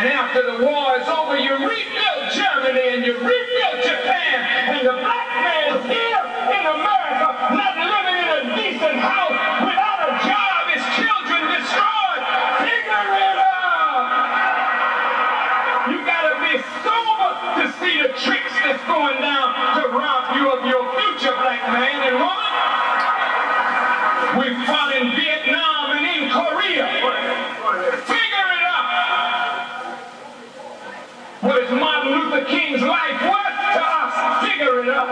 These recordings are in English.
And after the war is over, you rebuild Germany and you rebuild Japan. And the black man here in America, not living in a decent house, without a job, his children destroyed. Figure it out. You gotta be sober to see the tricks that's going down to rob you of your future, black man and woman. We fought in Vietnam and in Korea. Figure it out. What is Martin Luther King's life worth to us? Figure it out.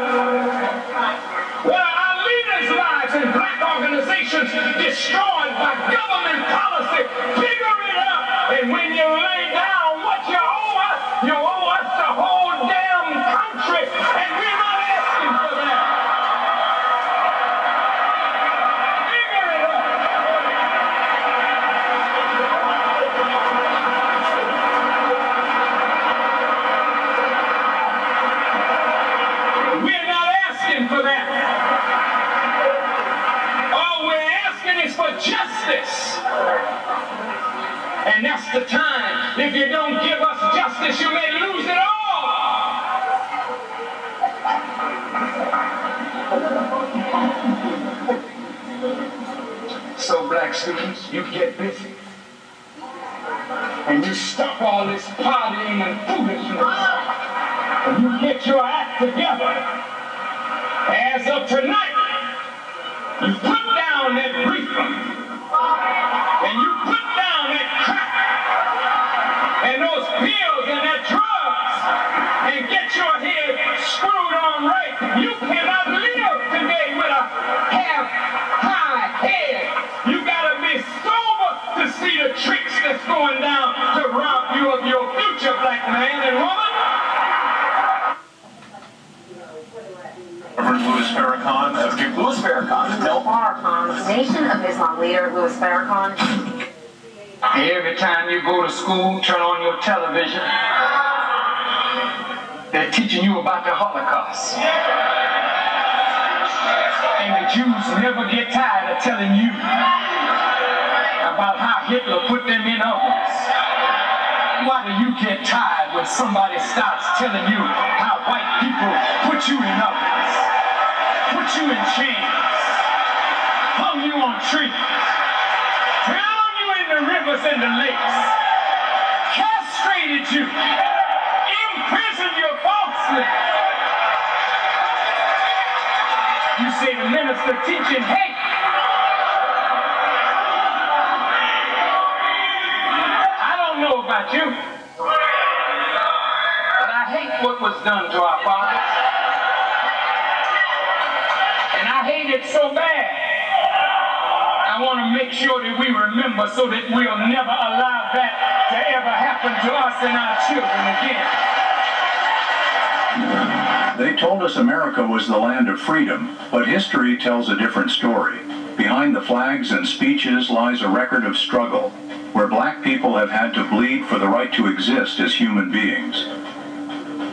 What are our leaders' lives in black organizations destroyed by government policy? Figure it out. And when you lay down what you owe us the whole damn country, and we're not asking for that. Figure it out. We're not asking for that. All we're asking is for justice. And that's the time. If you don't give us justice, you may lose it all. So black students, you get busy. And you stop all this partying and foolishness. And you get your act together. As of tonight, you put down that reefer. And you put down that crack. And those pills and that drugs. And get your head screwed on right. You cannot live today with a half-high head. You gotta be sober to see the tricks that's going down to rob you of your future, black man and woman. Reverend Louis Farrakhan, Louis Farrakhan, tell Farrakhan, Nation of Islam leader Louis Farrakhan. Every time you go to school, turn on your television, they're teaching you about the Holocaust. And the Jews never get tired of telling you about how Hitler put them in ovens. Why do you get tired when somebody starts telling you how white people put you in ovens, put you in chains, hung you on trees, drowned you in the rivers and the lakes, castrated you, imprisoned you falsely? You say the minister teaching hate. I don't know about you, but I hate what was done to our fathers. And I hate it so bad. I want to make sure that we remember so that we'll never allow that to ever happen to us and our children again. They told us America was the land of freedom, but history tells a different story. Behind the flags and speeches lies a record of struggle, where black people have had to bleed for the right to exist as human beings.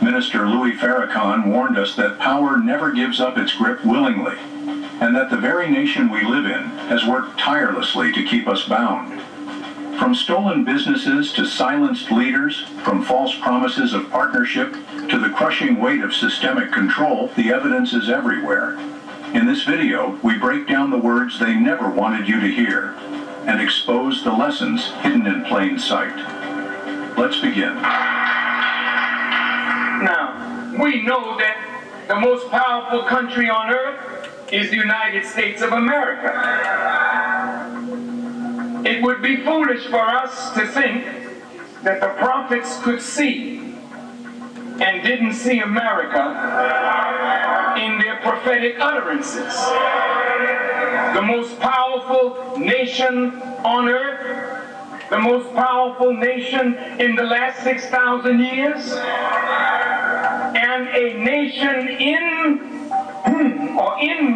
Minister Louis Farrakhan warned us that power never gives up its grip willingly, and that the very nation we live in has worked tirelessly to keep us bound. From stolen businesses to silenced leaders, from false promises of partnership to the crushing weight of systemic control, the evidence is everywhere. In this video, we break down the words they never wanted you to hear and expose the lessons hidden in plain sight. Let's begin. Now, we know that the most powerful country on earth is the United States of America. It would be foolish for us to think that the prophets could see and didn't see America in their prophetic utterances. The most powerful nation on earth, the most powerful nation in the last 6,000 years, and a nation in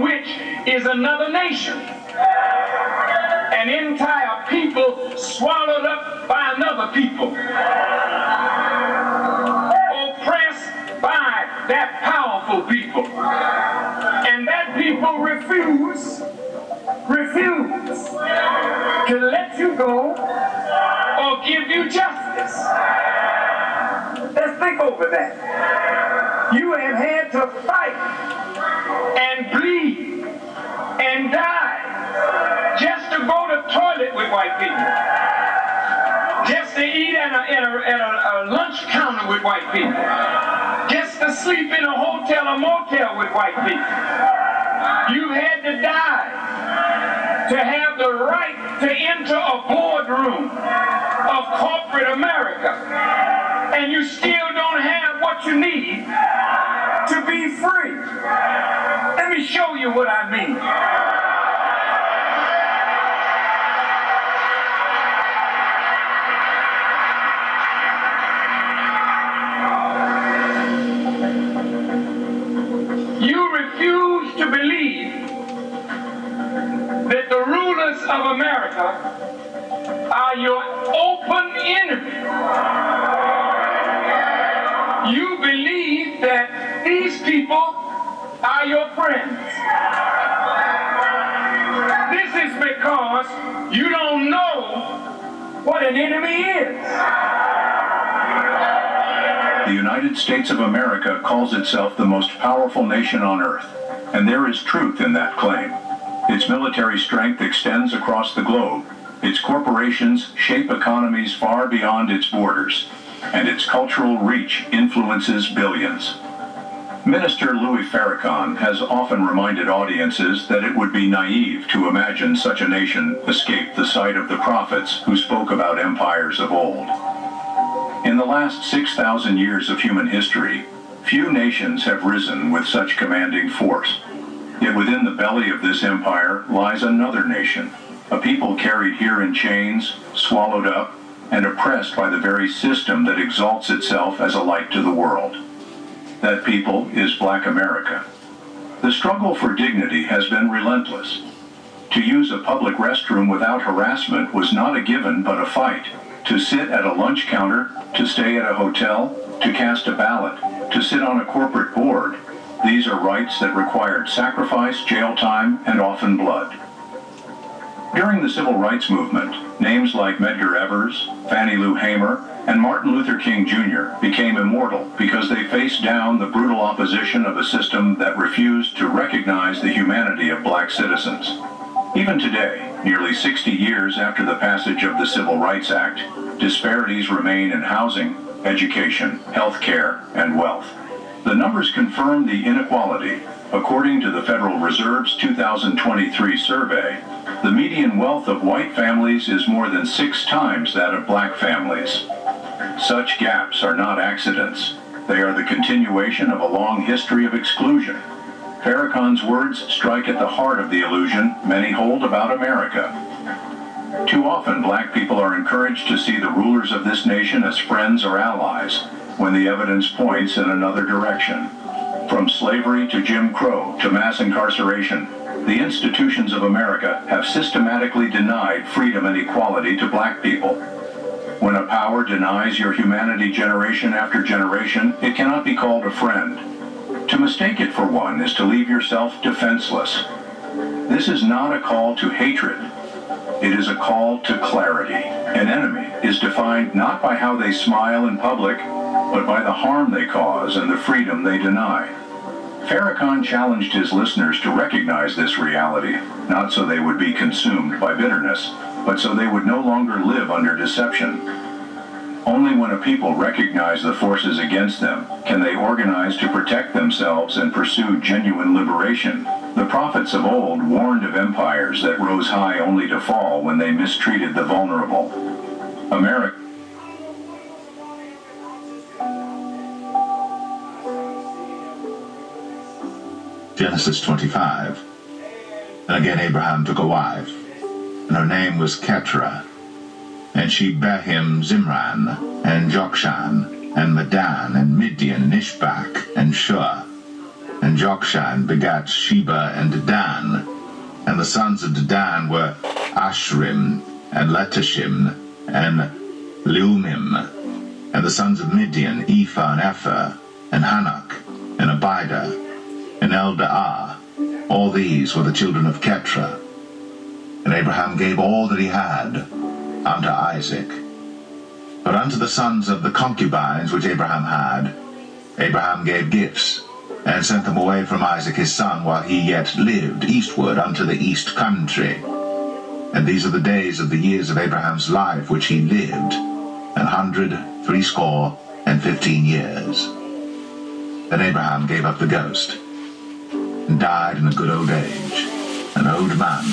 which is another nation. An entire people swallowed up by another people. Oppressed by that powerful people. And that people refuse to let you go or give you justice. Let's think over that. You have had to fight and bleed and die just to go to the toilet with white people, just to eat at a lunch counter with white people, just to sleep in a hotel or motel with white people. You had to die to have the right to enter a boardroom of corporate America, and you still don't have what you need to be free. Let me show you what I mean. You refuse to believe that the rulers of America are your open enemy. You believe that these people are your friends. This is because you don't know what an enemy is. The United States of America calls itself the most powerful nation on earth, and there is truth in that claim. Its military strength extends across the globe. Its corporations shape economies far beyond its borders, and its cultural reach influences billions. Minister Louis Farrakhan has often reminded audiences that it would be naive to imagine such a nation escaped the sight of the prophets who spoke about empires of old. In the last 6,000 years of human history, few nations have risen with such commanding force. Yet within the belly of this empire lies another nation, a people carried here in chains, swallowed up, and oppressed by the very system that exalts itself as a light to the world. That people is Black America. The struggle for dignity has been relentless. To use a public restroom without harassment was not a given but a fight. To sit at a lunch counter, to stay at a hotel, to cast a ballot, to sit on a corporate board, these are rights that required sacrifice, jail time, and often blood. During the Civil Rights Movement, names like Medgar Evers, Fannie Lou Hamer, and Martin Luther King Jr. became immortal because they faced down the brutal opposition of a system that refused to recognize the humanity of black citizens. Even today, nearly 60 years after the passage of the Civil Rights Act, disparities remain in housing, education, health care, and wealth. The numbers confirm the inequality. According to the Federal Reserve's 2023 survey, the median wealth of white families is more than 6 times that of black families. Such gaps are not accidents. They are the continuation of a long history of exclusion. Farrakhan's words strike at the heart of the illusion many hold about America. Too often, black people are encouraged to see the rulers of this nation as friends or allies, when the evidence points in another direction. From slavery to Jim Crow to mass incarceration, the institutions of America have systematically denied freedom and equality to black people. When a power denies your humanity generation after generation, it cannot be called a friend. To mistake it for one is to leave yourself defenseless. This is not a call to hatred. It is a call to clarity. An enemy is defined not by how they smile in public, but by the harm they cause and the freedom they deny. Farrakhan challenged his listeners to recognize this reality, not so they would be consumed by bitterness, but so they would no longer live under deception. Only when a people recognize the forces against them can they organize to protect themselves and pursue genuine liberation. The prophets of old warned of empires that rose high only to fall when they mistreated the vulnerable. America. Genesis 25. And again Abraham took a wife, and her name was Keturah. And she bare him Zimran, and Jokshan, and Medan, and Midian, and Ishbak, and Shua. And Jokshan begat Sheba and Dedan. And the sons of Dedan were Ashrim, and Letashim, and Leumim. And the sons of Midian, Ephah, and Epher, and Hanok, and Abidah, and Eldaah. All these were the children of Keturah. And Abraham gave all that he had unto Isaac. But unto the sons of the concubines which Abraham had, Abraham gave gifts, and sent them away from Isaac his son while he yet lived eastward unto the east country. And these are the days of the years of Abraham's life which he lived, 160 years. Then Abraham gave up the ghost, and died in a good old age, an old man,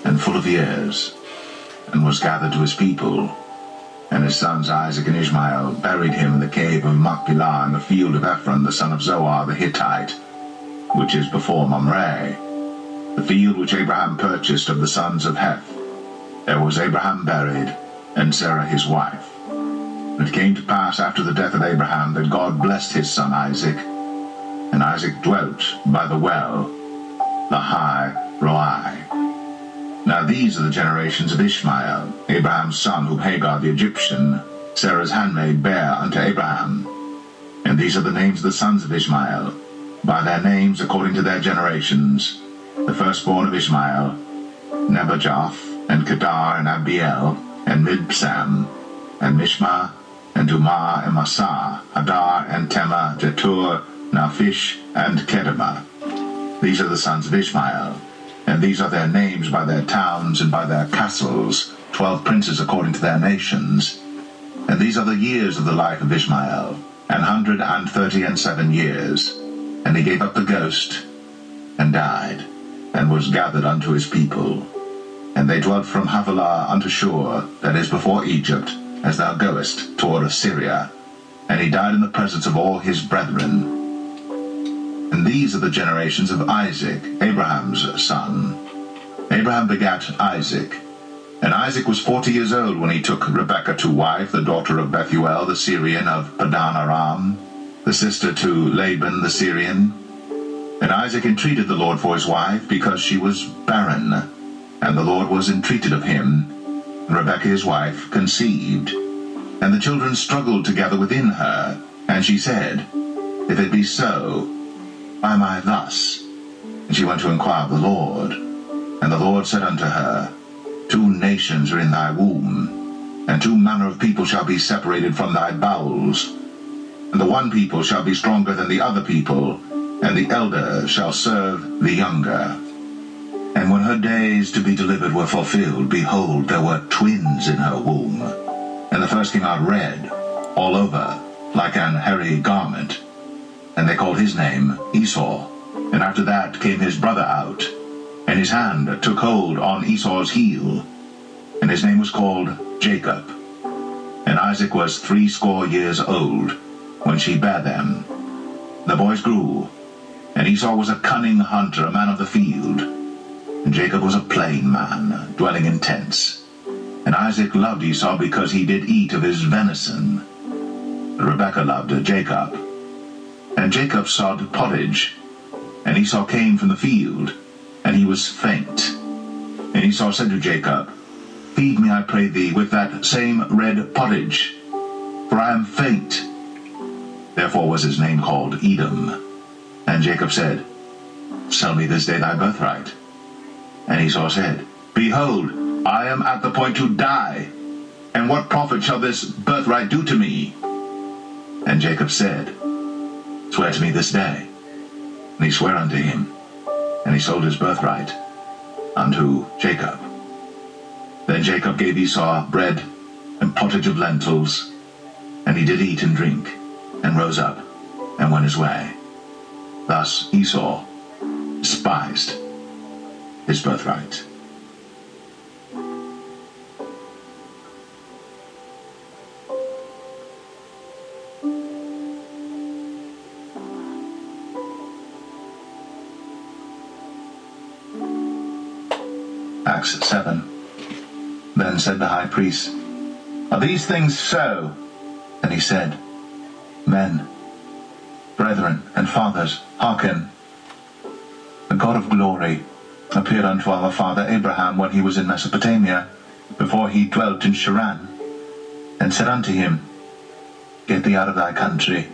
and full of years, and was gathered to his people. And his sons Isaac and Ishmael buried him in the cave of Machpelah in the field of Ephron the son of Zohar the Hittite, which is before Mamre, the field which Abraham purchased of the sons of Heth. There was Abraham buried, and Sarah his wife. And it came to pass after the death of Abraham that God blessed his son Isaac, and Isaac dwelt by the well, Lahai Roi. Now these are the generations of Ishmael, Abraham's son, whom Hagar the Egyptian, Sarah's handmaid, bare unto Abraham. And these are the names of the sons of Ishmael, by their names according to their generations. The firstborn of Ishmael, Nebajoth, and Kedar, and Abiel, and Mibsam, and Mishma, and Dumah, and Massa, Hadar, and Tema, Jetur, Naphish, and Kedemah. These are the sons of Ishmael, and these are their names by their towns and by their castles, 12 princes according to their nations. And these are the years of the life of Ishmael, 137 years. And he gave up the ghost, and died, and was gathered unto his people. And they dwelt from Havilah unto Shur, that is before Egypt, as thou goest toward Assyria. And he died in the presence of all his brethren. And these are the generations of Isaac, Abraham's son. Abraham begat Isaac. And Isaac was 40 years old when he took Rebekah to wife, the daughter of Bethuel the Syrian of Padan Aram, the sister to Laban the Syrian. And Isaac entreated the Lord for his wife, because she was barren. And the Lord was entreated of him. And Rebekah his wife conceived. And the children struggled together within her. And she said, If it be so, why am I thus? And she went to inquire of the Lord. And the Lord said unto her, 2 nations are in thy womb, and 2 manner of people shall be separated from thy bowels. And the one people shall be stronger than the other people, and the elder shall serve the younger. And when her days to be delivered were fulfilled, behold, there were twins in her womb. And the first came out red, all over, like an hairy garment. And they called his name Esau. And after that came his brother out, and his hand took hold on Esau's heel, and his name was called Jacob. And Isaac was 80 years old when she bare them. The boys grew, and Esau was a cunning hunter, a man of the field, and Jacob was a plain man, dwelling in tents. And Isaac loved Esau because he did eat of his venison. But Rebekah loved Jacob. And Jacob sowed pottage, and Esau came from the field, and he was faint. And Esau said to Jacob, Feed me, I pray thee, with that same red pottage, for I am faint. Therefore was his name called Edom. And Jacob said, Sell me this day thy birthright. And Esau said, Behold, I am at the point to die, and what profit shall this birthright do to me? And Jacob said, Swear to me this day. And he sware unto him, and he sold his birthright unto Jacob. Then Jacob gave Esau bread and pottage of lentils, and he did eat and drink, and rose up, and went his way. Thus Esau despised his birthright. Acts 7. Then said the high priest, Are these things so? And he said, Men, brethren, and fathers, hearken. The God of glory appeared unto our father Abraham when he was in Mesopotamia, before he dwelt in Sharan, and said unto him, Get thee out of thy country,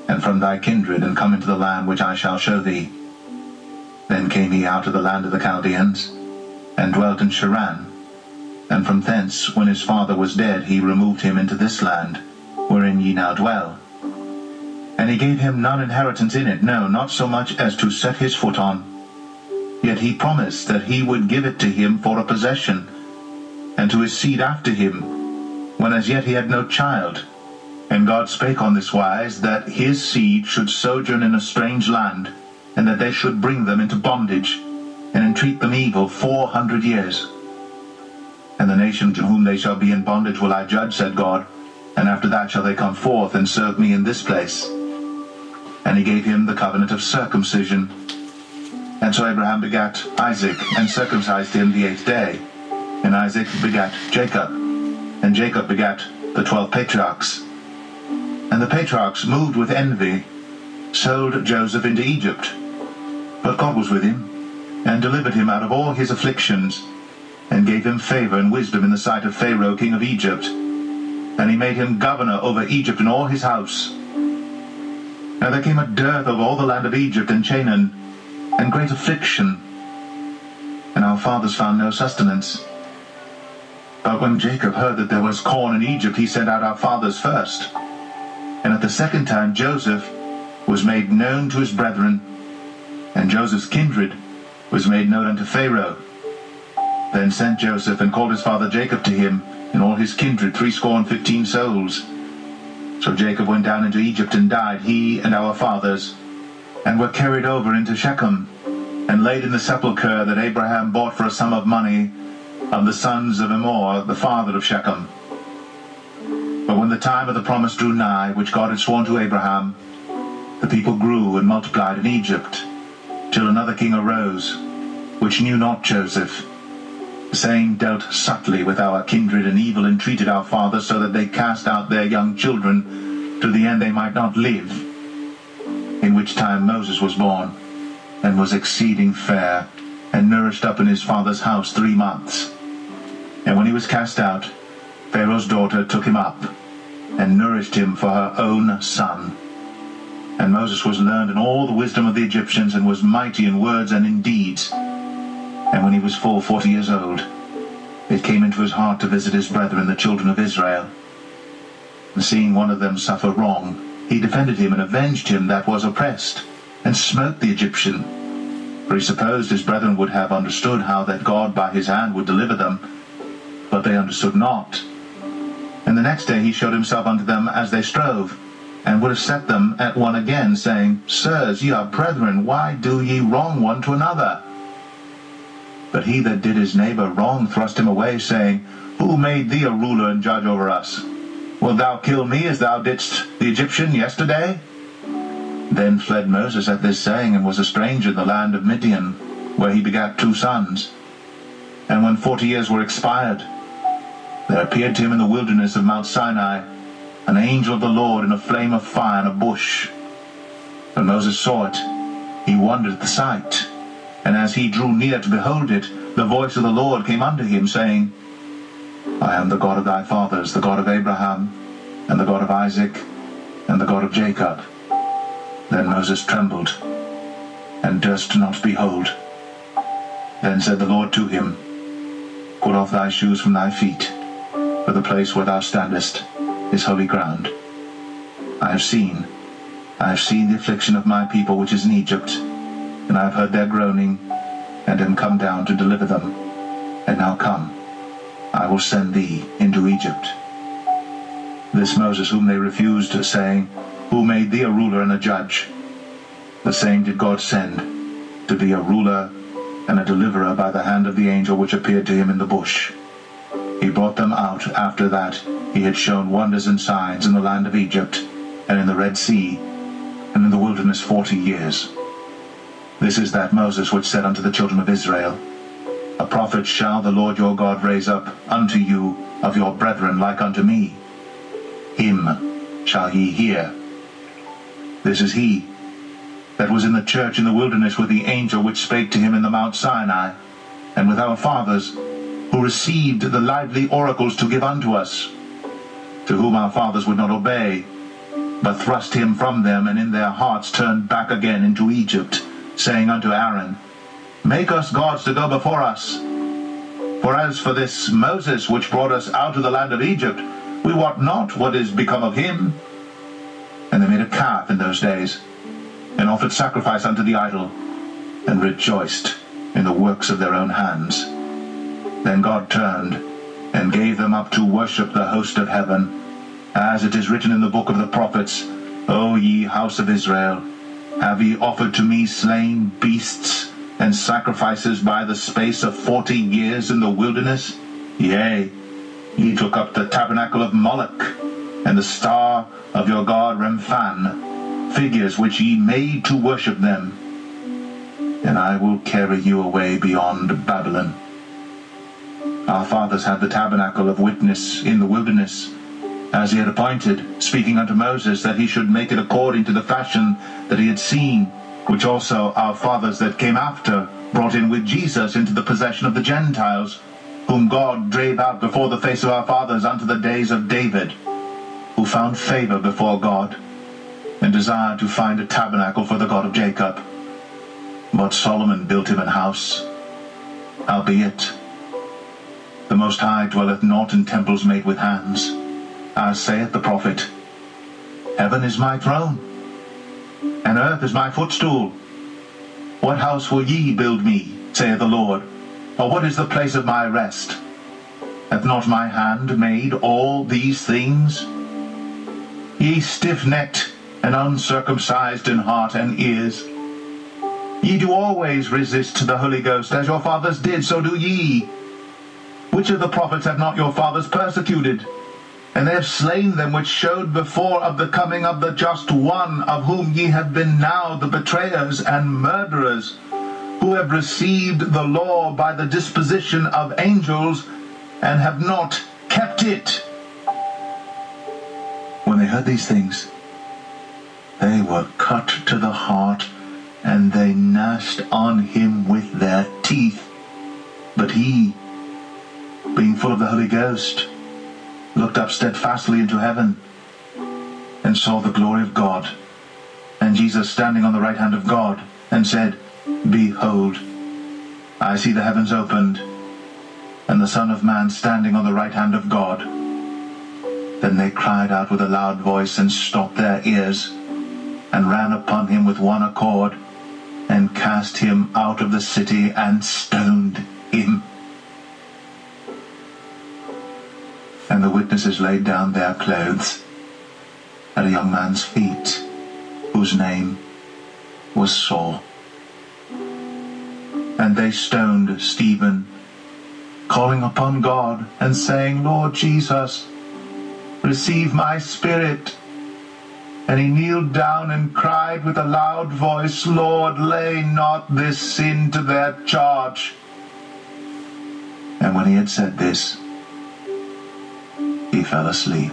and from thy kindred, and come into the land which I shall show thee. Then came he out of the land of the Chaldeans, and dwelt in Sharan, and from thence, when his father was dead, he removed him into this land, wherein ye now dwell. And he gave him none inheritance in it, no, not so much as to set his foot on. Yet he promised that he would give it to him for a possession, and to his seed after him, when as yet he had no child. And God spake on this wise, that his seed should sojourn in a strange land, and that they should bring them into bondage, and entreat them evil 400 years. And the nation to whom they shall be in bondage will I judge, said God, and after that shall they come forth and serve me in this place. And he gave him the covenant of circumcision. And so Abraham begat Isaac, and circumcised him the 8th day. And Isaac begat Jacob, and Jacob begat the 12 patriarchs. And the patriarchs, moved with envy, sold Joseph into Egypt. But God was with him, and delivered him out of all his afflictions, and gave him favor and wisdom in the sight of Pharaoh king of Egypt. And he made him governor over Egypt and all his house. Now there came a dearth of all the land of Egypt and Canaan, and great affliction, and our fathers found no sustenance. But when Jacob heard that there was corn in Egypt, he sent out our fathers first. And at the second time Joseph was made known to his brethren, and Joseph's kindred was made known unto Pharaoh. Then sent Joseph, and called his father Jacob to him, and all his kindred 75 souls. So Jacob went down into Egypt and died, he and our fathers, and were carried over into Shechem, and laid in the sepulchre that Abraham bought for a sum of money of the sons of Emor, the father of Shechem. But when the time of the promise drew nigh, which God had sworn to Abraham, the people grew and multiplied in Egypt, till another king arose, which knew not Joseph. The same dealt subtly with our kindred, and evil entreated our fathers, so that they cast out their young children, to the end they might not live. In which time Moses was born, and was exceeding fair, and nourished up in his father's house 3 months. And when he was cast out, Pharaoh's daughter took him up, and nourished him for her own son. And Moses was learned in all the wisdom of the Egyptians, and was mighty in words and in deeds. And when he was full 40 years old, it came into his heart to visit his brethren, the children of Israel. And seeing one of them suffer wrong, he defended him and avenged him that was oppressed, and smote the Egyptian. For he supposed his brethren would have understood how that God by his hand would deliver them, but they understood not. And the next day he showed himself unto them as they strove, and would have set them at one again, saying, Sirs, ye are brethren, why do ye wrong one to another? But he that did his neighbor wrong thrust him away, saying, Who made thee a ruler and judge over us? Wilt thou kill me as thou didst the Egyptian yesterday? Then fled Moses at this saying, and was a stranger in the land of Midian, where he begat 2 sons. And when 40 years were expired, there appeared to him in the wilderness of Mount Sinai an angel of the Lord in a flame of fire in a bush. When Moses saw it, he wondered at the sight. And as he drew near to behold it, the voice of the Lord came unto him, saying, I am the God of thy fathers, the God of Abraham, and the God of Isaac, and the God of Jacob. Then Moses trembled, and durst not behold. Then said the Lord to him, Put off thy shoes from thy feet, for the place where thou standest is holy ground. I have seen the affliction of my people which is in Egypt, and I have heard their groaning, and am come down to deliver them. And now come, I will send thee into Egypt. This Moses whom they refused, saying, Who made thee a ruler and a judge? The same did God send to be a ruler and a deliverer by the hand of the angel which appeared to him in the bush. He brought them out after that he had shown wonders and signs in the land of Egypt, and in the Red Sea, and in the wilderness 40 years. This is that Moses which said unto the children of Israel, A prophet shall the Lord your God raise up unto you of your brethren like unto me. Him shall ye hear. This is he that was in the church in the wilderness with the angel which spake to him in the Mount Sinai, and with our fathers, who received the lively oracles to give unto us, to whom our fathers would not obey, but thrust him from them, and in their hearts turned back again into Egypt, saying unto Aaron, Make us gods to go before us. For as for this Moses, which brought us out of the land of Egypt, we wot not what is become of him. And they made a calf in those days, and offered sacrifice unto the idol, and rejoiced in the works of their own hands. Then God turned, and gave them up to worship the host of heaven, as it is written in the book of the prophets, O ye house of Israel, have ye offered to me slain beasts and sacrifices by the space of 40 years in the wilderness? Yea, ye took up the tabernacle of Moloch, and the star of your god Remphan, figures which ye made to worship them. And I will carry you away beyond Babylon. Our fathers had the tabernacle of witness in the wilderness, as he had appointed, speaking unto Moses, that he should make it according to the fashion that he had seen, which also our fathers that came after brought in with Jesus into the possession of the Gentiles, whom God drave out before the face of our fathers unto the days of David, who found favor before God, and desired to find a tabernacle for the God of Jacob. But Solomon built him an house. Howbeit, the Most High dwelleth not in temples made with hands, as saith the prophet, Heaven is my throne, and earth is my footstool. What house will ye build me, saith the Lord? Or what is the place of my rest? Hath not my hand made all these things? Ye stiff-necked and uncircumcised in heart and ears, ye do always resist the Holy Ghost, as your fathers did, so do ye. Which of the prophets have not your fathers persecuted? And they have slain them which showed before of the coming of the just one, of whom ye have been now the betrayers and murderers, who have received the law by the disposition of angels, and have not kept it. When they heard these things, they were cut to the heart, and they gnashed on him with their teeth. But he, being full of the Holy Ghost, looked up steadfastly into heaven, and saw the glory of God, and Jesus standing on the right hand of God, and said, Behold, I see the heavens opened, and the Son of Man standing on the right hand of God. Then they cried out with a loud voice, and stopped their ears, and ran upon him with one accord, and cast him out of the city, and stoned him. And the witnesses laid down their clothes at a young man's feet, whose name was Saul. And they stoned Stephen, calling upon God, and saying, Lord Jesus, receive my spirit. And he kneeled down and cried with a loud voice, Lord, lay not this sin to their charge. And when he had said this, he fell asleep.